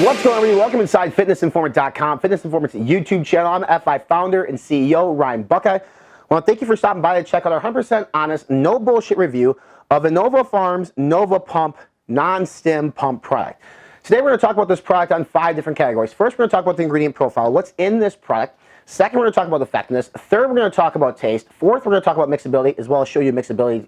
What's going on, everybody? Welcome inside FitnessInformant.com, Fitness Informant's YouTube channel. I'm FI founder and CEO, Ryan Buckeye. I want to thank you for stopping by to check out our 100% honest, no bullshit review of InnovaPharm's Nova Pump non-stim pump product. Today we're going to talk about this product on 5 different categories. First, we're going to talk about the ingredient profile, what's in this product. Second, we're going to talk about effectiveness. Third, we're going to talk about taste. Fourth, we're going to talk about mixability, as well as show you a mixability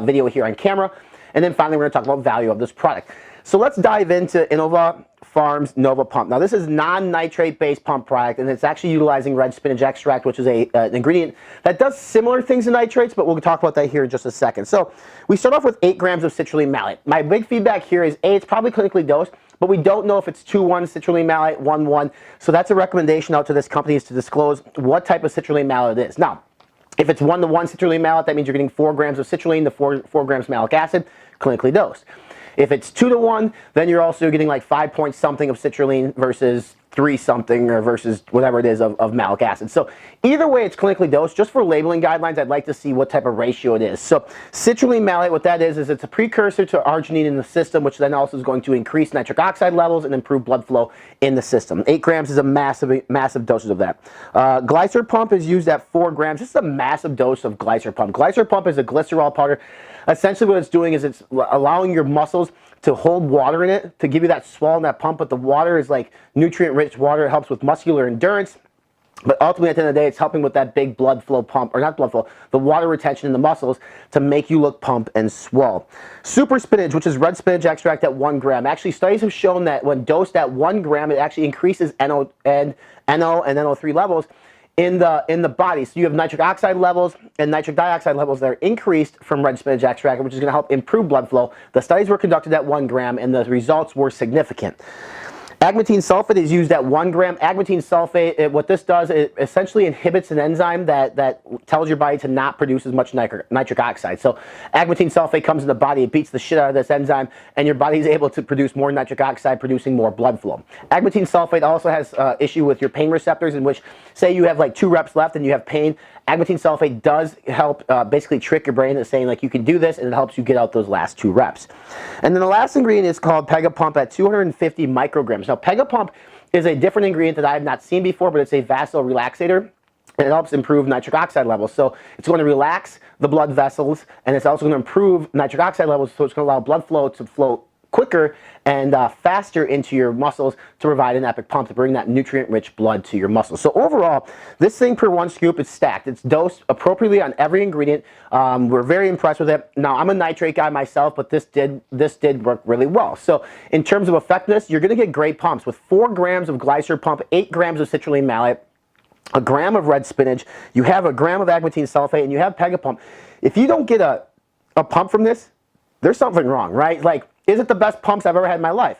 video here on camera. And then finally, we're going to talk about value of this product. So let's dive into InnovaPharm's Nova Pump. Now, this is non-nitrate based pump product, and it's actually utilizing red spinach extract, which is an ingredient that does similar things to nitrates, but we'll talk about that here in just a second. So we start off with 8 grams of citrulline malate. My big feedback here is, A, it's probably clinically dosed, but we don't know if it's 2-1 citrulline malate, 1-1. So that's a recommendation out to this company, is to disclose what type of citrulline malate it is. Now, if it's 1-1 citrulline malate, that means you're getting 4 grams of citrulline to 4 grams malic acid, clinically dosed. If it's 2-1, then you're also getting like 5 point something of citrulline versus 3 something or versus whatever it is of malic acid. So either way, it's clinically dosed. Just for labeling guidelines, I'd like to see what type of ratio it is. So citrulline malate, what that is it's a precursor to arginine in the system, which then also is going to increase nitric oxide levels and improve blood flow in the system. 8 grams is a massive dosage of that. GlycerPump is used at 4 grams. This is a massive dose of GlycerPump. GlycerPump is a glycerol powder. Essentially what it's doing is it's allowing your muscles to hold water in it, to give you that swell in that pump, but the water is like nutrient-rich water. It helps with muscular endurance, but ultimately at the end of the day, it's helping with that big blood flow pump, or not blood flow, the water retention in the muscles to make you look plump and swell. Super spinach, which is red spinach extract at 1 gram. Actually, studies have shown that when dosed at 1 gram, it actually increases NO and NO3 levels in the body. So you have nitric oxide levels and nitric dioxide levels that are increased from red spinach extract, which is going to help improve blood flow. The studies were conducted at 1 gram, and the results were significant. Agmatine sulfate is used at 1 gram. Agmatine sulfate, what this does, it essentially inhibits an enzyme that tells your body to not produce as much nitric oxide. So agmatine sulfate comes in the body, it beats the shit out of this enzyme, and your body is able to produce more nitric oxide, producing more blood flow. Agmatine sulfate also has issue with your pain receptors, in which, say you have like 2 reps left and you have pain. Agmatine sulfate does help basically trick your brain into saying like you can do this, and it helps you get out those last 2 reps. And then the last ingredient is called PegaPump at 250 micrograms. Now PegaPump is a different ingredient that I have not seen before, but it's a vasodilatator, and it helps improve nitric oxide levels. So it's going to relax the blood vessels, and it's also going to improve nitric oxide levels, so it's going to allow blood flow to flow quicker and faster into your muscles to provide an epic pump to bring that nutrient-rich blood to your muscles. So overall, this thing per 1 scoop is stacked. It's dosed appropriately on every ingredient. We're very impressed with it. Now, I'm a nitrate guy myself, but this did work really well. So in terms of effectiveness, you're going to get great pumps with 4 grams of GlycerPump, 8 grams of citrulline malate, 1 gram of red spinach, you have 1 gram of agmatine sulfate, and you have PegaPump. If you don't get a pump from this, there's something wrong, right? Like, is it the best pumps I've ever had in my life?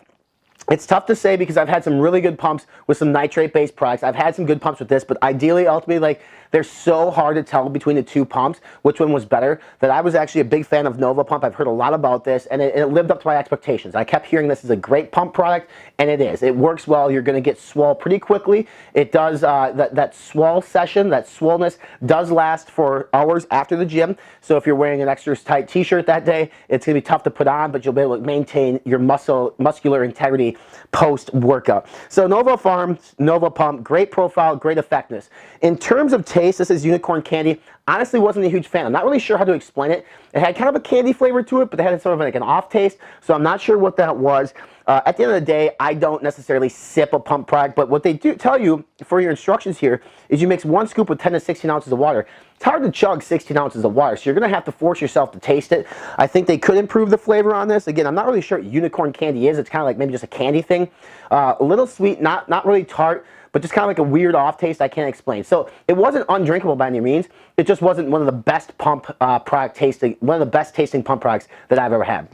It's tough to say because I've had some really good pumps with some nitrate-based products. I've had some good pumps with this, but ideally, ultimately, like, they're so hard to tell between the 2 pumps which one was better, that I was actually a big fan of Nova Pump. I've heard a lot about this, and it lived up to my expectations. I kept hearing this is a great pump product, and it is. It works well. You're going to get swole pretty quickly. It does, that swell session, that swollenness does last for hours after the gym. So if you're wearing an extra tight t-shirt that day, it's going to be tough to put on, but you'll be able to maintain your muscular integrity post-workout. So InnovaPharm's Nova Pump, great profile, great effectiveness. In terms of taste, this is unicorn candy. Honestly, wasn't a huge fan. I'm not really sure how to explain it. It had kind of a candy flavor to it, but it had sort of like an off taste, so I'm not sure what that was. At the end of the day, I don't necessarily sip a pump product, but what they do tell you for your instructions here is you mix 1 scoop with 10 to 16 ounces of water. It's hard to chug 16 ounces of water, so you're going to have to force yourself to taste it. I think they could improve the flavor on this. Again, I'm not really sure what unicorn candy is. It's kind of like maybe just a candy thing. A little sweet, not really tart, but just kind of like a weird off taste I can't explain. So it wasn't undrinkable by any means. It just wasn't one of the best one of the best tasting pump products that I've ever had.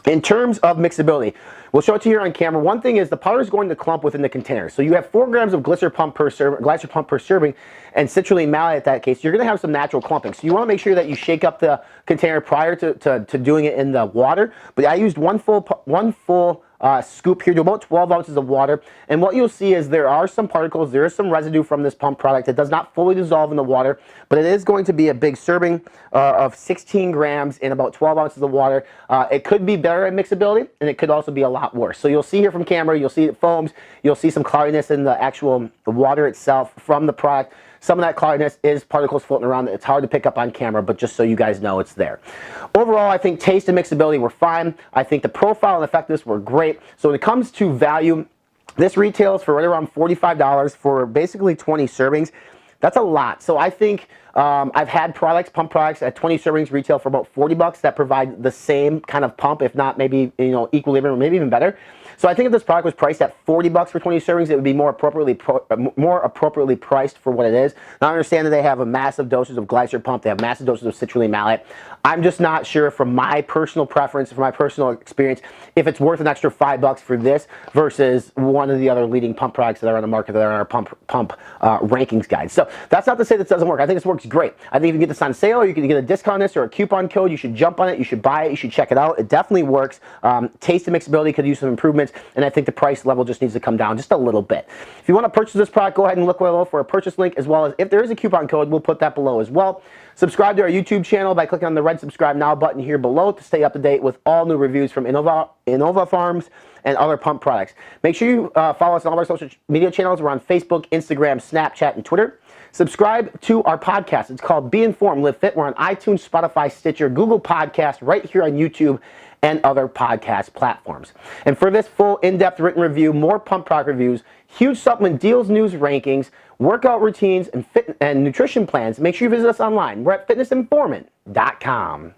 In terms of mixability, we'll show it to you here on camera. One thing is the powder is going to clump within the container. So you have 4 grams of GlycerPump per serving, and citrulline malate at that case. You're going to have some natural clumping. So you want to make sure that you shake up the container prior to doing it in the water. But I used one full scoop here to about 12 ounces of water. And what you'll see is there are some particles, there is some residue from this pump product. It does not fully dissolve in the water, but it is going to be a big serving of 16 grams in about 12 ounces of water. It could be better at mixability, and it could also be a lot worse. So you'll see here from camera, you'll see it foams, you'll see some cloudiness in the actual water itself from the product. Some of that cloudiness is particles floating around. It's hard to pick up on camera, but just so you guys know, it's there. Overall, I think taste and mixability were fine. I think the profile and effectiveness were great. So when it comes to value, this retails for right around $45 for basically 20 servings. That's a lot. So I think I've had products, pump products at 20 servings retail for about 40 bucks that provide the same kind of pump, if not maybe, you know, equilibrium or maybe even better. So I think if this product was priced at 40 bucks for 20 servings, it would be more appropriately priced for what it is. Now I understand that they have a massive dosage of glycer pump, they have massive doses of citrulline malate. I'm just not sure from my personal preference, from my personal experience, if it's worth an extra $5 for this versus one of the other leading pump products that are on the market that are on our pump rankings guide. So that's not to say this doesn't work. I think this works great. I think if you can get this on sale, or you can get a discount on this or a coupon code, you should jump on it, you should buy it, you should check it out. It definitely works. Taste and mixability could use some improvements, and I think the price level just needs to come down just a little bit. If you want to purchase this product, go ahead and look below for a purchase link, as well as if there is a coupon code, we'll put that below as well. Subscribe to our YouTube channel by clicking on the red subscribe now button here below to stay up to date with all new reviews from InnovaPharms and other pump products. Make sure you follow us on all our social media channels. We're on Facebook, Instagram, Snapchat, and Twitter. Subscribe to our podcast. It's called Be Informed, Live Fit. We're on iTunes, Spotify, Stitcher, Google Podcasts, right here on YouTube, and other podcast platforms. And for this full in-depth written review, more pump product reviews, huge supplement deals, news, rankings, workout routines, and nutrition plans, make sure you visit us online. We're at fitnessinformant.com.